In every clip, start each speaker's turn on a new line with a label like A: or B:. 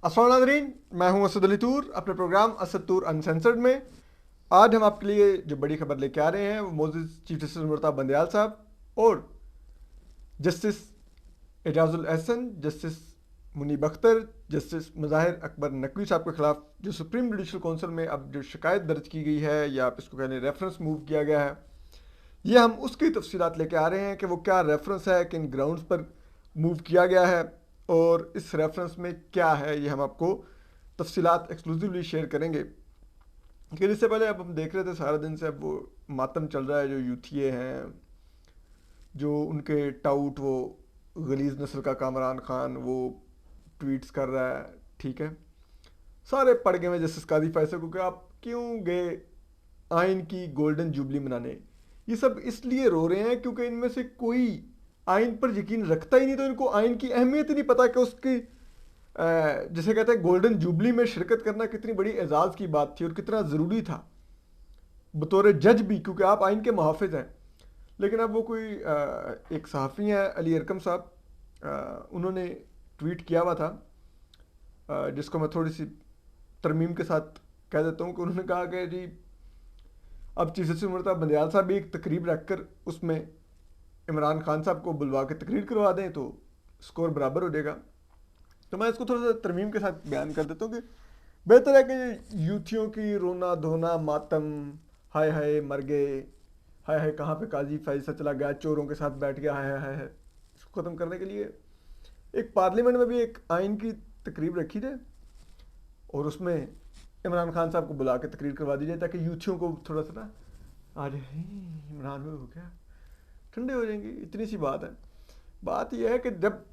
A: अस्सलाम नाज़रीन, मैं हूं असद अली तूर अपने प्रोग्राम असद तूर अनसेंसर्ड में। आज हम आपके लिए जो बड़ी खबर लेके आ रहे हैं वो मोअज़्ज़ज़ चीफ जस्टिस मुर्तज़ा बंदयाल साहब और justice Ijazul Ahsan, justice Muneeb Akhtar, justice Mazahar Akbar Naqvi साहब के खिलाफ जो सुप्रीम जुडिशल कौंसिल में अब जो शिकायत दर्ज की गई है या आप इसको कह लें रेफरेंस मूव किया गया है, ये हम उसकी तफसीलात लेके आ रहे हैं कि वो क्या रेफरेंस है, किन ग्राउंड्स पर मूव किया गया है और इस रेफरेंस में क्या है, ये हम आपको तफसीलात एक्सक्लूसिवली शेयर करेंगे। लेकिन इससे पहले अब हम देख रहे थे सारा दिन से अब वो मातम चल रहा है जो यूथिए हैं, जो उनके टाउट वो गलीज़ नस्ल का कामरान खान वो ट्वीट्स कर रहा है। ठीक है, सारे पड़ गए हैं जस्टिस कादी फैसले को कि आप क्यों गए आइन की गोल्डन जुबली मनाने। ये सब इसलिए रो रहे हैं क्योंकि इनमें से कोई आइन पर यकीन रखता ही नहीं, तो इनको आइन की अहमियत ही नहीं पता कि उसकी जिसे कहते हैं गोल्डन जुबली में शिरकत करना कितनी बड़ी एजाज़ की बात थी और कितना ज़रूरी था बतौर जज भी, क्योंकि आप आइन के मुहाफिज हैं। लेकिन अब वो कोई एक सहाफ़ी हैं अली अरकम साहब, उन्होंने ट्वीट किया हुआ था, जिसको मैं थोड़ी सी तरमीम के साथ कह देता हूँ कि उन्होंने कहा कि जी अब चीफ जस्टिस मुर्तज़ा बंदयाल साहब भी एक तकरीब रखकर उसमें इमरान खान साहब को बुलवा के तकरीर करवा दें तो स्कोर बराबर हो जाएगा। तो मैं इसको थोड़ा सा तरमीम के साथ बयान कर देता हूँ कि बेहतर है कि यूथियों की रोना धोना मातम, हाय हाय मर गए, हाय हाय कहाँ पे काजी फैसला चला गया, चोरों के साथ बैठ गया, हाय हाय हाय, इसको ख़त्म करने के लिए एक पार्लियामेंट में भी एक आइन की तकरीब रखी जाए और उसमें इमरान खान साहब को बुला के तकरीर करवा दी जाए ताकि यूथियों को थोड़ा सा ना आ जाए, इमरान में हो गया, ठंडे हो जाएंगे। इतनी सी बात है। बात यह है कि जब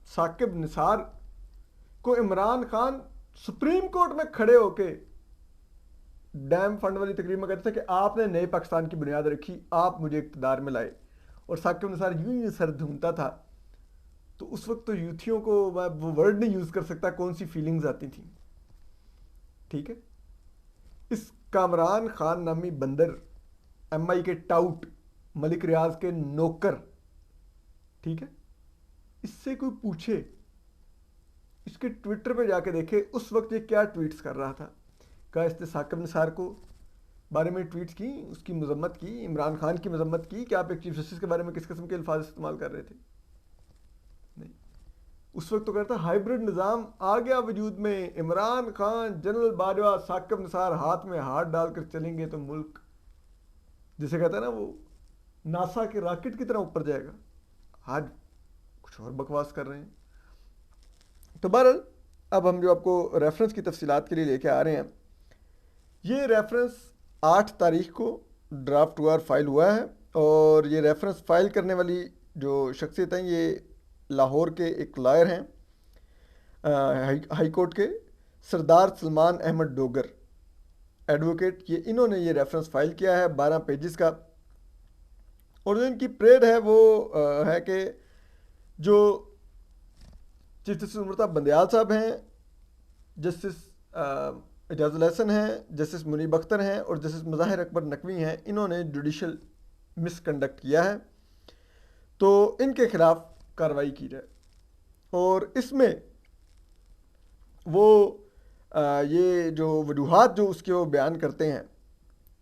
A: साकिब निसार को इमरान खान सुप्रीम कोर्ट में खड़े होके डैम फंड वाली तकरीब में कहते थे कि आपने नए पाकिस्तान की बुनियाद रखी, आप मुझे इक़्तिदार में लाए, और साकिब निसार यूं ही सर ढूंढता था, तो उस वक्त तो यूथियों को मैं वो वर्ड नहीं यूज़ कर सकता कौन सी फीलिंग्स आती थी। ठीक है, इस कामरान खान नामी बंदर, एमआई के टाउट, मलिक रियाज के नौकर, ठीक है, इससे कोई पूछे, इसके ट्विटर पे जाके देखे उस वक्त ये क्या ट्वीट्स कर रहा था। क्या इसने साकिब निसार को बारे में ट्वीट्स की, उसकी मजम्मत की, इमरान खान की मजम्मत की कि आप एक चीफ जस्टिस के बारे में किस किस्म के अल्फाज इस्तेमाल कर रहे थे? नहीं, उस वक्त तो कहता हाइब्रिड निज़ाम आ गया वजूद में, इमरान खान, जनरल बाजवा, साकिब निसार हाथ में हाथ डालकर चलेंगे तो मुल्क, जिसे कहता है ना वो नासा के रॉकेट की तरह ऊपर जाएगा। आज कुछ और बकवास कर रहे हैं। तो बहरहाल अब हम जो आपको रेफरेंस की तफसीलात के लिए लेके आ रहे हैं, ये रेफरेंस 8 तारीख को ड्राफ्ट हुआ और फाइल हुआ है, और ये रेफरेंस फाइल करने वाली जो शख्सियत हैं ये लाहौर के एक लॉयर हैं, हाई कोर्ट के सरदार सलमान अहमद डोगर एडवोकेट, ये इन्होंने ये रेफरेंस फाइल किया है 12 पेजेस का। और जो इनकी प्रेड है वो है कि जो चीफ जस्टिस मुर्तज़ा बंदयाल साहब हैं, जस्टिस एजाजुल एहसन हैं, जस्टिस मुनीब अख्तर हैं और जस्टिस मुज़ाहिर अकबर नकवी हैं, इन्होंने जुडिशल मिसकंडक्ट किया है, तो इनके खिलाफ कार्रवाई की जाए। और इसमें वो ये जो वजूहात जो उसके वो बयान करते हैं,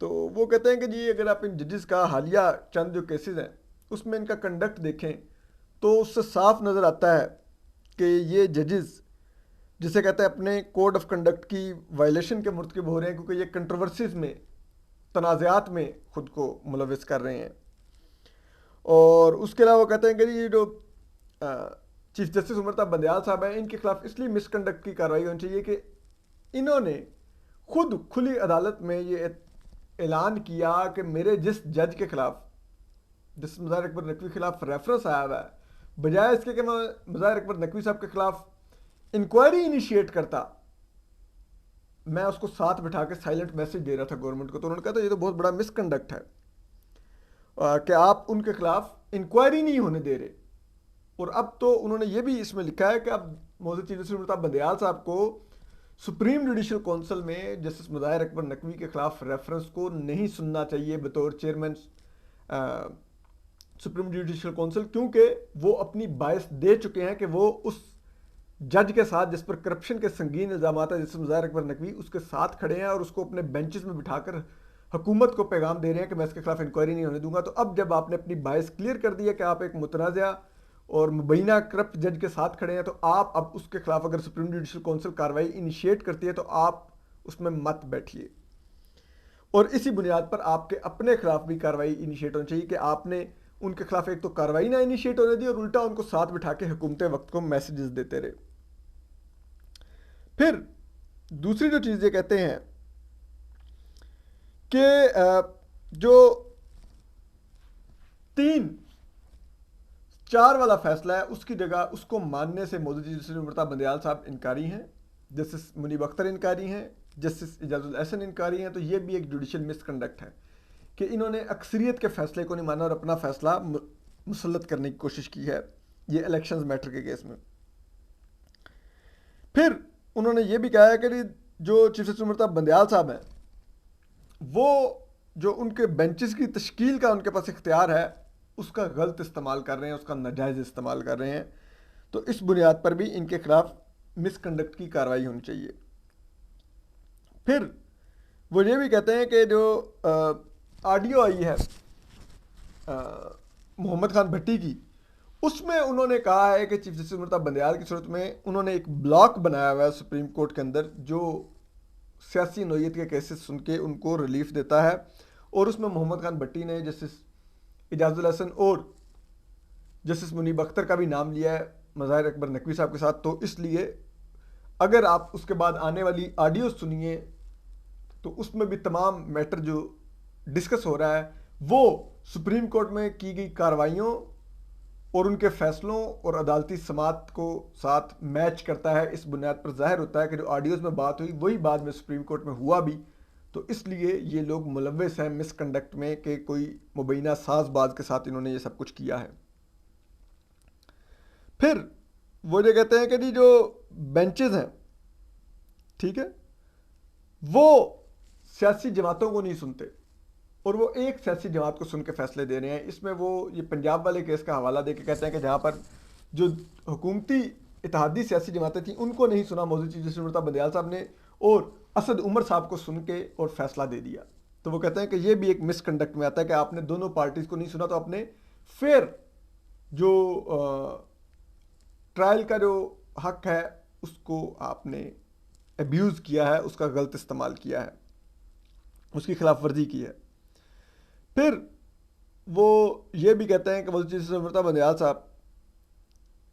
A: तो वो कहते हैं कि जी अगर आप इन जजेस का हालिया चंद जो केसेस हैं उसमें इनका कंडक्ट देखें तो उससे साफ नज़र आता है कि ये जजेस जिसे कहते हैं अपने कोड ऑफ कंडक्ट की वायलेशन के मुर्तकिब हो रहे हैं, क्योंकि ये कंट्रोवर्सीज में, तनाज़ात में ख़ुद को मुलविस कर रहे हैं। और उसके अलावा कहते हैं कि ये जो चीफ जस्टिस मुर्तज़ा बंदयाल साहब हैं, इनके खिलाफ इसलिए मिसकंडक्ट की कार्रवाई होनी चाहिए कि इन्होंने खुद खुली अदालत में ये ऐलान किया कि मेरे जिस जज के खिलाफ, जस्टिस मुज़ाहिर अकबर नकवी के खिलाफ रेफरेंस आया हुआ है, बजाय इसके कि मैं मुज़ाहिर अकबर नकवी साहब के खिलाफ इंक्वायरी इनिशिएट करता, मैं उसको साथ बिठा के साइलेंट मैसेज दे रहा था गवर्नमेंट को। तो उन्होंने कहा था ये तो बहुत बड़ा मिसकंडक्ट है कि आप उनके खिलाफ इंक्वायरी नहीं होने दे रहे। और अब तो उन्होंने ये भी इसमें लिखा है कि अब मोअज़्ज़ज़ चीफ जस्टिस मुर्तज़ा बंदयाल साहब को सुप्रीम जुडिशल काउंसिल में जस्टिस मुज़ाहिर अकबर नकवी के खिलाफ रेफरेंस को नहीं सुनना चाहिए बतौर चेयरमैन सुप्रीम जुडिशल काउंसिल, क्योंकि वो अपनी बायस दे चुके हैं कि वो उस जज के साथ जिस पर करप्शन के संगीन इल्जाम है, जैसे मुज़ाहिर अकबर नकवी, उसके साथ खड़े हैं और उसको अपने बेंचेस में बिठाकर हुकूमत को पैगाम दे रहे हैं कि मैं इसके खिलाफ इंक्वायरी नहीं होने दूंगा। तो अब जब आपने अपनी बायस क्लियर कर दिया कि आप एक मुतनाज़ा और मुबैना करप्ट जज के साथ खड़े हैं, तो आप अब उसके खिलाफ अगर सुप्रीम जुडिशल काउंसिल कार्रवाई इनिशिएट करती है तो आप उसमें मत बैठिए। और इसी बुनियाद पर आपके अपने खिलाफ भी कार्रवाई इनिशिएट होनी चाहिए कि आपने उनके खिलाफ एक तो कार्रवाई ना इनिशिएट होने दी और उल्टा उनको साथ बिठा के हुकूमत वक्त को मैसेजेस देते रहे। फिर दूसरी जो चीज़ ये कहते हैं कि जो 3-4 वाला फैसला है उसकी जगह उसको मानने से मौजूद जस्टिस उमरता बंदयाल साहब इनकारी हैं, जस्टिस मुनीब अख्तर इनकारी हैं, जस्टिस इजाजुल एहसन इनकारी हैं। तो ये भी एक जुडिशल मिसकंडक्ट है कि इन्होंने अक्सरियत के फैसले को नहीं माना और अपना फैसला मुसल्लत करने की कोशिश की है ये इलेक्शंस मैटर के केस में। फिर उन्होंने ये भी कहा है कि जो चीफ जस्टिस उमरता बंदयाल साहब हैं वो जो उनके बेंचेस की तश्कील का उनके पास इख्तियार है उसका गलत इस्तेमाल कर रहे हैं, उसका नाजायज़ इस्तेमाल कर रहे हैं। तो इस बुनियाद पर भी इनके खिलाफ मिसकंडक्ट की कार्रवाई होनी चाहिए। फिर वो ये भी कहते हैं कि जो ऑडियो आई है मोहम्मद खान भट्टी की, उसमें उन्होंने कहा है कि चीफ जस्टिस उमरता बंदयाल की सूरत में उन्होंने एक ब्लॉक बनाया हुआ है सुप्रीम कोर्ट के अंदर जो सियासी नोयत के केसेस सुन के उनको रिलीफ देता है। और उसमें मोहम्मद खान भट्टी ने जस्टिस इजाजुल हसन और जस्टिस मुनीब अख्तर का भी नाम लिया है मुज़ाहिर अकबर नकवी साहब के साथ। तो इसलिए अगर आप उसके बाद आने वाली ऑडियो सुनिए तो उसमें भी तमाम मैटर जो डिस्कस हो रहा है वो सुप्रीम कोर्ट में की गई कार्रवाइयों और उनके फैसलों और अदालती समात को साथ मैच करता है। इस बुनियाद पर जाहिर होता है कि जो ऑडियोज़ में बात हुई वही बाद में सुप्रीम कोर्ट में हुआ भी। तो इसलिए ये लोग मुलव्वस हैं मिसकंडक्ट में कि कोई मुबैना साजबाज के साथ इन्होंने ये सब कुछ किया है। फिर वो ये कहते हैं कि जी जो बेंचेस हैं, ठीक है, वो सियासी जमातों को नहीं सुनते और वो एक सियासी जमात को सुन के फैसले दे रहे हैं। इसमें वो ये पंजाब वाले केस का हवाला दे के कहते हैं कि जहाँ पर जो हुकूमती इत्तेहादी सियासी जमातें थीं उनको नहीं सुना मौजूद चीफ जस्टिस उमरता बंदयाल साहब ने और असद उमर साहब को सुन के और फैसला दे दिया। तो वो कहते हैं कि ये भी एक मिसकंडक्ट में आता है कि आपने दोनों पार्टीज़ को नहीं सुना, तो आपने फेयर जो ट्रायल का जो हक है उसको आपने अब्यूज़ किया है, उसका गलत इस्तेमाल किया है, उसकी खिलाफ वर्जी की है। फिर वो ये भी कहते हैं कि मौजूद चीफ जस्टिस उमरता बंदयाल साहब,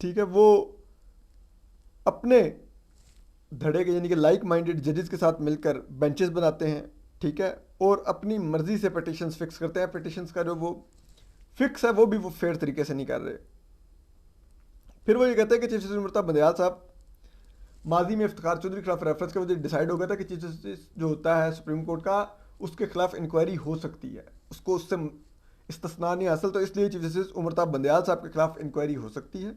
A: ठीक है, वो अपने धड़े के यानी कि लाइक माइंडेड जजेस के साथ मिलकर बेंचेस बनाते हैं, ठीक है, और अपनी मर्जी से पिटिशंस फिक्स करते हैं। पिटिशंस का जो वो फिक्स है वो भी वो फेयर तरीके से नहीं कर रहे। फिर वो ये कहते हैं कि चीफ जस्टिस उमरता बंदयाल साहब माजी में इफ्तिखार चौधरी के खिलाफ रेफरेंस के वजह डिसाइड हो गया था कि चीफ जस्टिस जो होता है सुप्रीम कोर्ट का उसके खिलाफ इंक्वायरी हो सकती है, उसको उससे इस्तिस्ना नहीं हासिल। तो इसलिए चीफ जस्टिस उमरता बंदयाल साहब के खिलाफ इंक्वायरी हो सकती है।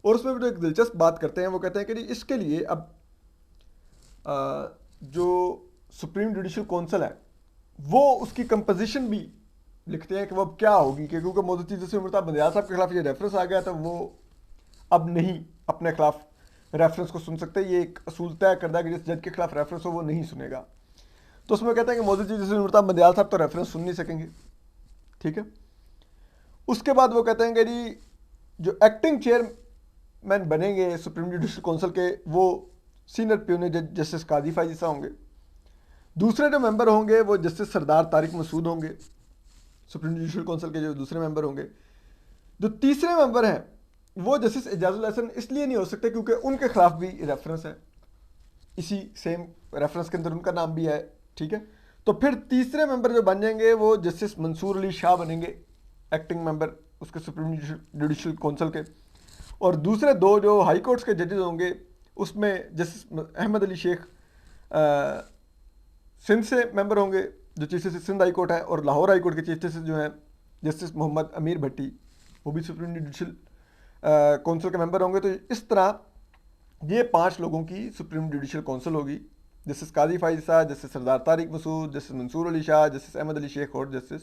A: और उसमें भी जो एक दिलचस्प बात करते हैं वो कहते हैं कि इसके लिए अब जो सुप्रीम जुडिशल काउंसिल है वो उसकी कंपोजिशन भी लिखते हैं कि वो अब क्या होगी, क्योंकि मौजूद चीफ जस्टिस उमरता बंदयाल साहब के खिलाफ ये रेफरेंस आ गया था, वो अब नहीं अपने खिलाफ रेफरेंस को सुन सकते। ये एक असूल तय करता है कि जिस जज के खिलाफ रेफरेंस हो वो नहीं सुनेगा। तो उसमें कहते हैं कि मौजूद चीफ जस्टिस उमरता बंदयाल साहब तो रेफरेंस सुन नहीं सकेंगे, ठीक है। उसके बाद वो कहते हैं कि जी जो एक्टिंग चेयरमैन बनेंगे सुप्रीम जुडिशल काउंसिल के वो सीनियर प्यून जज जस्टिस काजी फायजीसा होंगे। दूसरे जो मेंबर होंगे वो जस्टिस सरदार तारिक मसूद होंगे, सुप्रीम जुडिशल काउंसिल के जो दूसरे मेंबर होंगे। जो तीसरे मेंबर हैं वो जस्टिस इजाजुल हसन इसलिए नहीं हो सकते क्योंकि उनके खिलाफ भी रेफरेंस है, इसी सेम रेफरेंस के अंदर उनका नाम भी है, ठीक है। तो फिर तीसरे मेंबर जो बन जाएंगे वो जस्टिस मंसूर अली शाह बनेंगे, एक्टिंग मेंबर उसके सुप्रीम जुडिशल काउंसिल के। और दूसरे दो जो हाई कोर्ट्स के जजेस होंगे उसमें जस्टिस अहमद अली शेख सिंध से मेंबर होंगे जो chief justice Sindh high court है, और लाहौर हाई कोर्ट के चीफ जस्टिस जो हैं जस्टिस मोहम्मद अमीर भट्टी वो भी सुप्रीम जुडिशल काउंसिल के मेंबर होंगे। तो इस तरह ये 5 लोगों की सुप्रीम जुडिशल काउंसिल होगी, जस्टिस काजी फायजीसा, justice Sardar Tariq Masood, justice Mansoor Ali Shah, justice Ahmad Ali Sheikh और जस्टिस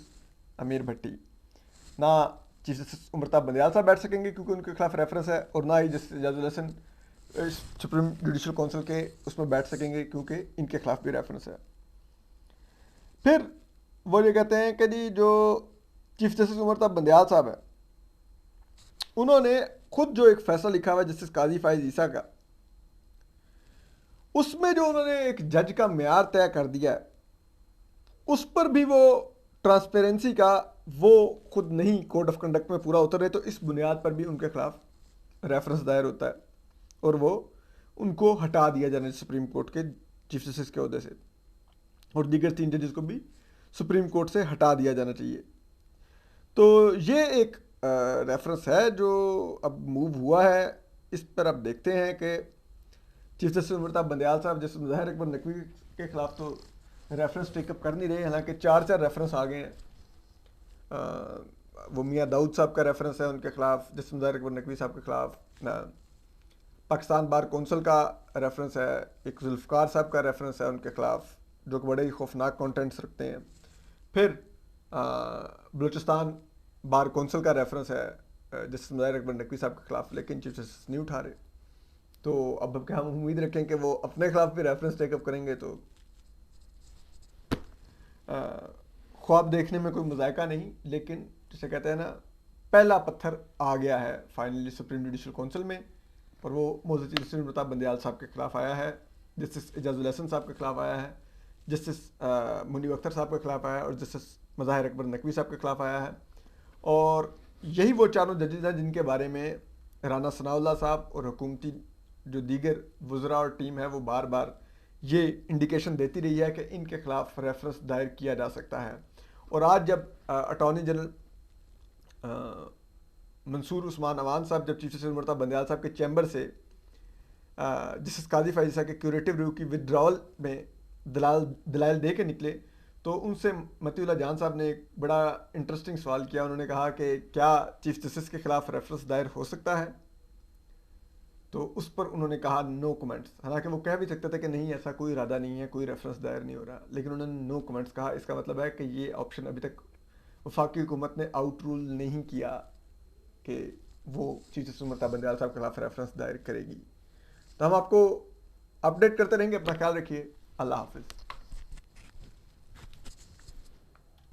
A: अमीर भट्टी। ना चीफ जस्टिस उमरता बंदयाल साहब बैठ सकेंगे क्योंकि उनके खिलाफ रेफरेंस है, और ना ही justice Ijazul Hassan supreme judicial council के उसमें बैठ सकेंगे, क्योंकि इनके खिलाफ भी रेफरेंस है। फिर वो ये कहते हैं कि जी जो चीफ जस्टिस उमर बंदयाल साहब है, उन्होंने खुद जो एक फैसला लिखा हुआ है जस्टिस काजी फाइज ईसा का, उसमें जो उन्होंने एक जज का म्यार तय कर दिया है, उस पर भी वो ट्रांसपेरेंसी का वो खुद नहीं कोड ऑफ कंडक्ट में पूरा उतर रहे, तो इस बुनियाद पर भी उनके खिलाफ रेफरेंस दायर होता है और वो उनको हटा दिया जाना सुप्रीम कोर्ट के चीफ जस्टिस के ओहदे से, और दीगर 3 जजेस को भी सुप्रीम कोर्ट से हटा दिया जाना चाहिए। तो ये एक रेफरेंस है जो अब मूव हुआ है। इस पर अब देखते हैं कि चीफ जस्टिस उमर बंदयाल साहब जैसे मुज़ाहिर अकबर नकवी के खिलाफ तो रेफरेंस टेकअप कर नहीं रहे, हालांकि 4 रेफरेंस आ गए हैं। वो मियाँ दाऊद साहब का रेफरेंस है उनके खिलाफ, जस्टिस मुज़ाहिर अकबर नकवी साहब के खिलाफ। पाकिस्तान बार कौंसिल का रेफरेंस है, एक जुल्फ़कार साहब का रेफरेंस है उनके खिलाफ, जो कि बड़े ही खौफनाक कंटेंट्स रखते हैं। फिर बलूचिस्तान बार कौंसिल का रेफरेंस है जस्टिस मुज़ाहिर अकबर नकवी साहब के खिलाफ, लेकिन चीफ जस्टिस नहीं उठा रहे। तो अब क्या हम उम्मीद रखें कि वो अपने खिलाफ भी रेफरेंस टेकअप करेंगे, तो ख्वाब देखने में कोई मजायका नहीं, लेकिन जिसे कहते हैं ना, पहला पत्थर आ गया है फाइनली सुप्रीम जुडिशल काउंसिल में, और वो मौजूद चीफ जस्टिस उमर बंदयाल साहब के खिलाफ आया है, जस्टिस एजाजुल हसन साहब के खिलाफ आया है, जस्टिस मुनीब अख्तर साहब के खिलाफ आया है, और जस्टिस मुज़ाहिर अकबर नकवी साहब के खिलाफ आया है। और यही वो चारों जजेस हैं जिनके बारे में राना सनाउल्लाह साहब और हुकूमती जो दीगर वज़रा और टीम है वो बार बार ये इंडिकेशन देती रही है कि इनके खिलाफ रेफरेंस दायर किया जा सकता है। और आज जब अटॉर्नी जनरल मंसूर उस्मान अवान साहब जब चीफ जस्टिस उमर बंदयाल साहब के चैम्बर से जस्टिस काजी फाइज ईसा के क्यूरेटिव रिव्यू की विड्रॉल में दलाइल दे के निकले, तो उनसे मतीउल्लाह जान साहब ने एक बड़ा इंटरेस्टिंग सवाल किया। उन्होंने कहा कि क्या चीफ जस्टिस के खिलाफ रेफरेंस दायर हो सकता है, तो उस पर उन्होंने कहा नो कमेंट्स। हालांकि वो कह भी सकते थे कि नहीं, ऐसा कोई इरादा नहीं है, कोई रेफरेंस दायर नहीं हो रहा, लेकिन उन्होंने नो कमेंट्स कहा। इसका मतलब है कि ये ऑप्शन अभी तक वफाकी हुकूमत ने आउट रूल नहीं किया कि वो चीफ जस्टिस उमर बंदयाल साहब के खिलाफ रेफरेंस दायर करेगी। तो हम आपको अपडेट करते रहेंगे। अपना ख्याल रखिए। अल्लाह हाफिज़।